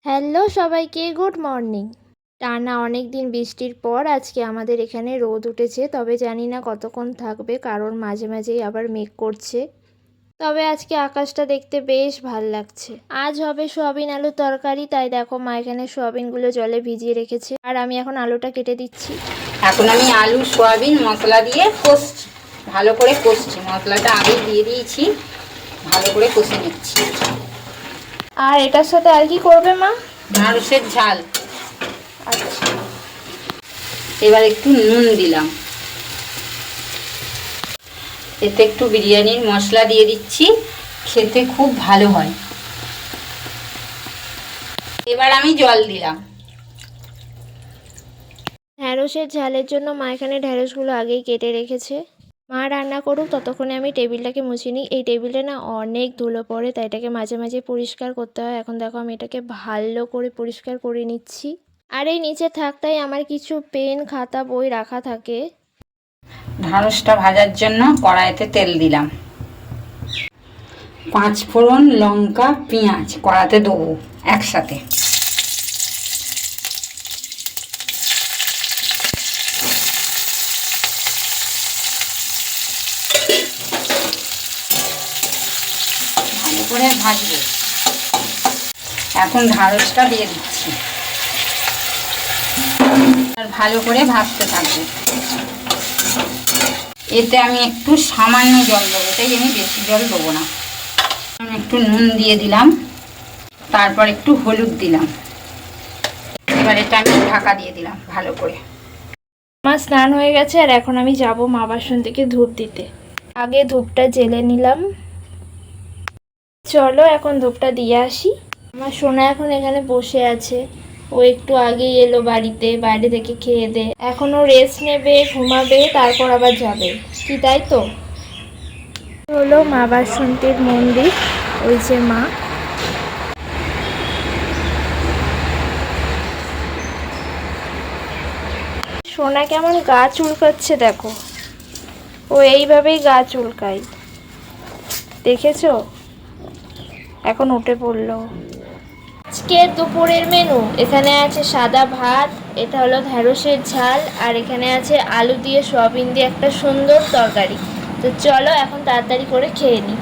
Hello সবাইকে, good morning. টানা অনেক দিন বৃষ্টির পর আজকে আমাদের এখানে রোদ উঠেছে, তবে জানি না কতক্ষণ থাকবে, কারণ মাঝে মাঝেই আবার মেঘ করছে। তবে আজকে আকাশটা দেখতে বেশ ভাল লাগছে। আজ হবে সোয়াবিন আলুর তরকারি, তাই দেখো মা এখানে সোয়াবিনগুলো জলে ভিজিয়ে রেখেছে আর আমি এখন আলুটা কেটে দিচ্ছি। এখন আমি আলু সোয়াবিন মশলা দিয়ে কষছি, ভালো করে কষছি। মশলাটা আগেই দিয়ে দিয়েছি, ভালো করে কষে নিচ্ছি। আর এটার সাথে আর কি করবে মা? ঢ্যাঁড়সের ঝাল। আচ্ছা, এবার একটু নুন দিলাম, এতে একটু বিরিয়ানির মশলা দিয়ে দিচ্ছি, খেতে খুব ভালো হয়। এবার আমি জল দিলাম। ঢ্যাঁড়সের ঝালের জন্য মা এখানে ঢ্যাঁড়সগুলো আগেই কেটে রেখেছে। মা রান্না করুক, ততক্ষণে আমি টেবিলটাকে মুছে নিই। এই টেবিলে না অনেক ধুলো পড়ে, তাই এটাকে মাঝে মাঝে পরিষ্কার করতে হয়। এখন দেখো আমি এটাকে ভালো করে পরিষ্কার করে নিচ্ছি। আর এই নিচে থাকতাই আমার কিছু পেন, খাতা, বই রাখা থাকে। ঢ্যাঁড়সটা ভাজার জন্য কড়াইতে তেল দিলাম, 5 ফোড়ন, লঙ্কা, পেঁয়াজ কড়াতে দেবো একসাথে। ভালো করে ভাজবো। এখন ঢ্যাঁড়সটা দিয়ে দিচ্ছি আর ভালো করে ভাজতে থাকবো। এতে আমি একটু সামান্য জল দেবো, তাই আমি বেশি জল দেবো না। আমি একটু নুন দিয়ে দিলাম, তারপর একটু হলুদ দিলাম। এবার এটা আমি ঢাকা দিয়ে দিলাম ভালো করে। আমার স্নান হয়ে গেছে আর এখন আমি যাব মা বাসন থেকে ধূপ দিতে। আগে ধূপটা জ্বেলে নিলাম। চলো এখন ধূপটা দিয়ে আসি। আমার সোনা এখন এখানে বসে আছে। ও একটু আগেই এলো বাড়িতে, বাইরে থেকে খেয়ে দে। এখন ও রেস্ট নেবে, ঘুমাবে, তারপর আবার যাবে, কি তাই তো? হলো মা বাসন্তীর মন্দির, ওই যে মা। সোনা কেমন গা চুলকাচ্ছে দেখো, ও এইভাবেই গা চুলকায়, দেখেছো? এখন উঠে পড়লো। আজকে দুপুরের মেনু এখানে আছে সাদা ভাত, এটা হলো ঢ্যাঁড়সের ঝাল, আর এখানে আছে আলু দিয়ে সয়াবিন দিয়ে একটা সুন্দর তরকারি। তো চলো এখন তাড়াতাড়ি করে খেয়ে নিই।